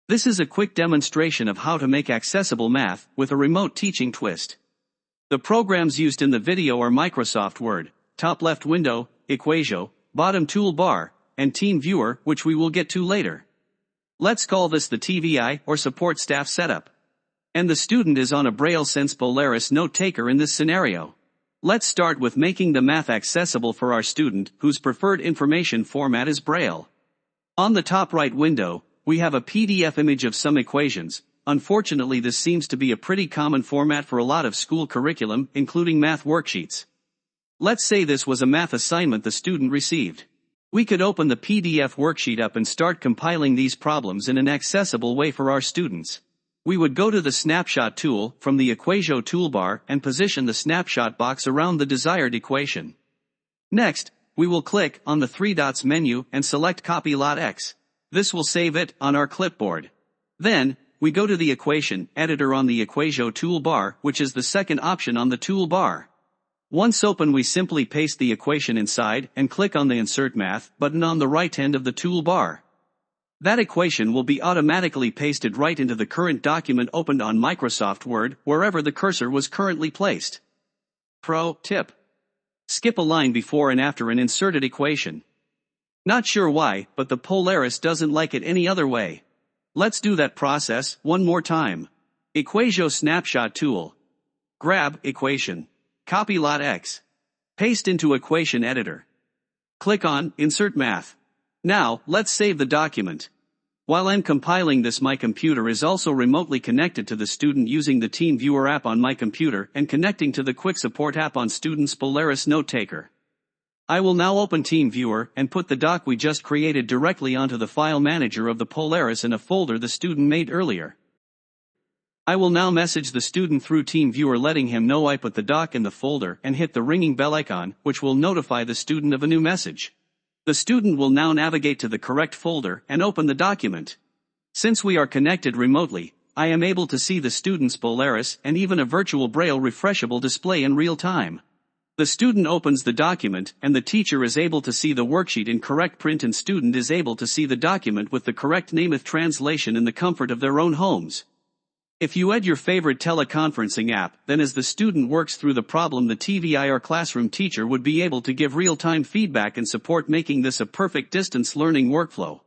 This is a quick demonstration of how to make accessible math with a remote teaching twist. The programs used in the video are Microsoft Word, top left window, Equatio, bottom toolbar, and TeamViewer, which we will get to later. Let's call this the TVI or support staff setup. And the student is on a Braille Sense Polaris note taker in this scenario. Let's start with making the math accessible for our student whose preferred information format is Braille. On the top right window, we have a PDF image of some equations. Unfortunately, this seems to be a pretty common format for a lot of school curriculum, including math worksheets. Let's say this was a math assignment the student received. We could open the PDF worksheet up and start compiling these problems in an accessible way for our students. We would go to the snapshot tool from the Equatio toolbar and position the snapshot box around the desired equation. Next, we will click on the three dots menu and select Copy Lot X. This will save it on our clipboard. Then, we go to the equation editor on the Equatio toolbar, which is the second option on the toolbar. Once open, we simply paste the equation inside and click on the Insert Math button on the right end of the toolbar. That equation will be automatically pasted right into the current document opened on Microsoft Word, wherever the cursor was currently placed. Pro tip: skip a line before and after an inserted equation. Not sure why, but the Polaris doesn't like it any other way. Let's do that process one more time. Equatio snapshot tool. Grab equation. Copy Lot X. Paste into equation editor. Click on Insert Math. Now, let's save the document. While I'm compiling this, my computer is also remotely connected to the student using the TeamViewer app on my computer and connecting to the Quick Support app on student's Polaris note taker. I will now open TeamViewer and put the doc we just created directly onto the file manager of the Polaris in a folder the student made earlier. I will now message the student through TeamViewer letting him know I put the doc in the folder and hit the ringing bell icon, which will notify the student of a new message. The student will now navigate to the correct folder and open the document. Since we are connected remotely, I am able to see the student's Polaris and even a virtual Braille refreshable display in real time. The student opens the document and the teacher is able to see the worksheet in correct print, and student is able to see the document with the correct Namath translation in the comfort of their own homes. If you add your favorite teleconferencing app, then as the student works through the problem, the TVI or classroom teacher would be able to give real-time feedback and support, making this a perfect distance learning workflow.